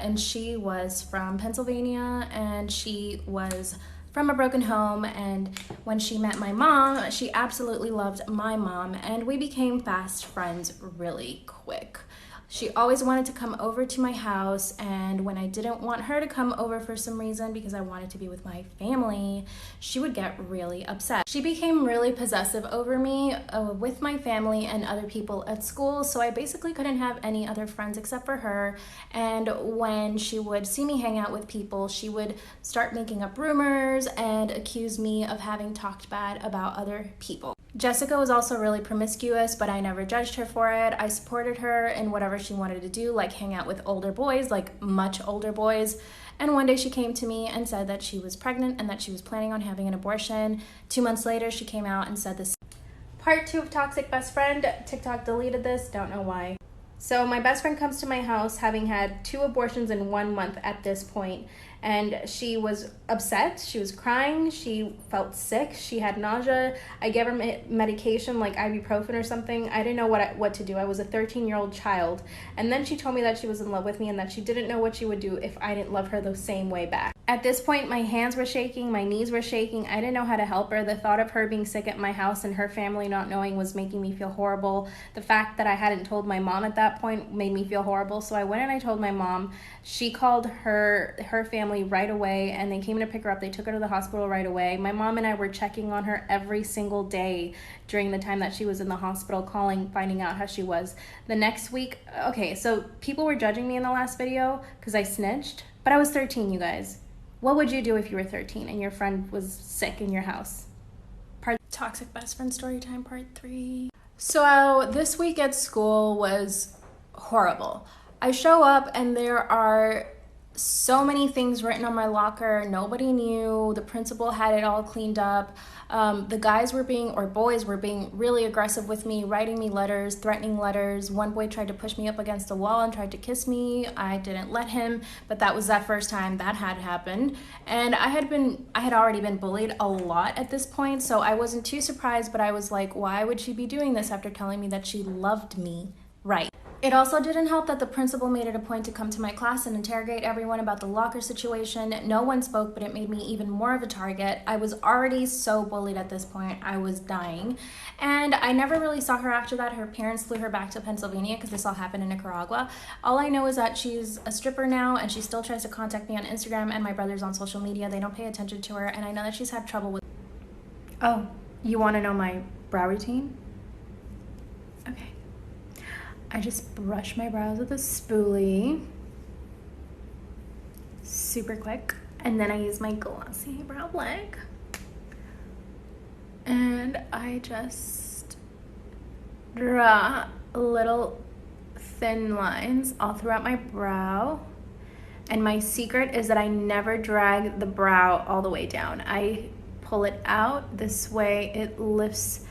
And she was from Pennsylvania, and she was from a broken home. And when she met my mom, she absolutely loved my mom, and we became fast friends really quick. She always wanted to come over to my house, and when I didn't want her to come over for some reason because I wanted to be with my family, she would get really upset. She became really possessive over me with my family and other people at school, so I basically couldn't have any other friends except for her. And when she would see me hang out with people, she would start making up rumors and accuse me of having talked bad about other people. Jessica was also really promiscuous, but I never judged her for it. I supported her in whatever she wanted to do, like hang out with older boys, like much older boys. And one day she came to me and said that she was pregnant and that she was planning on having an abortion. 2 months later, she came out and said this. Part 2 of Toxic Best Friend. TikTok deleted this, don't know why. So my best friend comes to my house having had 2 abortions in 1 month at this point, and she was upset, she was crying, she felt sick, she had nausea. I gave her medication like ibuprofen or something. I didn't know what to do. I was a 13-year-old child. And then she told me that she was in love with me and that she didn't know what she would do if I didn't love her the same way back. At this point, my hands were shaking, my knees were shaking. I didn't know how to help her. The thought of her being sick at my house and her family not knowing was making me feel horrible. The fact that I hadn't told my mom at that point made me feel horrible. So I went and I told my mom. She called her family right away, and they came to pick her up. They took her to the hospital right away. My mom and I were checking on her every single day during the time that she was in the hospital, calling, finding out how she was. The next week, okay, so people were judging me in the last video because I snitched, but I was 13, you guys. What would you do if you were 13 and your friend was sick in your house? Toxic Best Friend Story Time Part 3. So this week at school was horrible. I show up and there are so many things written on my locker. Nobody knew. The principal had it all cleaned up. The boys were being really aggressive with me, writing me letters, threatening letters. One boy tried to push me up against the wall and tried to kiss me. I didn't let him, but that was that first time that had happened. And I had already been bullied a lot at this point, so I wasn't too surprised, but I was like, why would she be doing this after telling me that she loved me? Right. It also didn't help that the principal made it a point to come to my class and interrogate everyone about the locker situation. No one spoke, but it made me even more of a target. I was already so bullied at this point. I was dying. And I never really saw her after that. Her parents flew her back to Pennsylvania because this all happened in Nicaragua. All I know is that she's a stripper now, and she still tries to contact me on Instagram, and my brother's on social media. They don't pay attention to her, and I know that she's had trouble with... Oh, you want to know my brow routine? Okay. I just brush my brows with a spoolie, super quick, and then I use my glossy brow blank, and I just draw little thin lines all throughout my brow. And my secret is that I never drag the brow all the way down. I pull it out this way. It lifts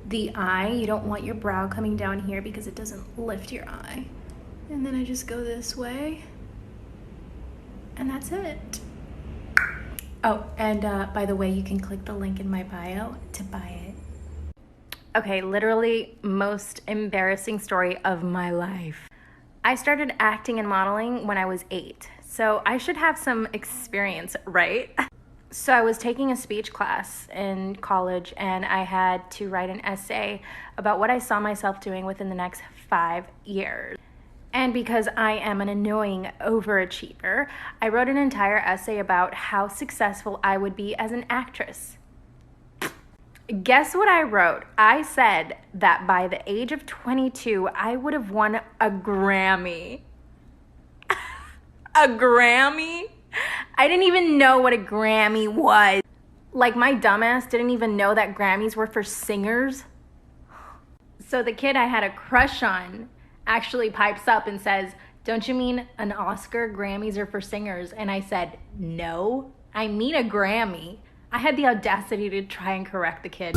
the eye. You don't want your brow coming down here because it doesn't lift your eye. And then I just go this way, and that's it. Oh, and by the way, you can click the link in my bio to buy it. Okay, literally most embarrassing story of my life. I started acting and modeling when I was 8, so I should have some experience, right? So I was taking a speech class in college, and I had to write an essay about what I saw myself doing within the next 5 years. And because I am an annoying overachiever, I wrote an entire essay about how successful I would be as an actress. Guess what I wrote? I said that by the age of 22, I would have won a Grammy. A Grammy? I didn't even know what a Grammy was. Like, my dumbass didn't even know that Grammys were for singers. So the kid I had a crush on actually pipes up and says, "Don't you mean an Oscar? Grammys are for singers." And I said, "No, I mean a Grammy." I had the audacity to try and correct the kid.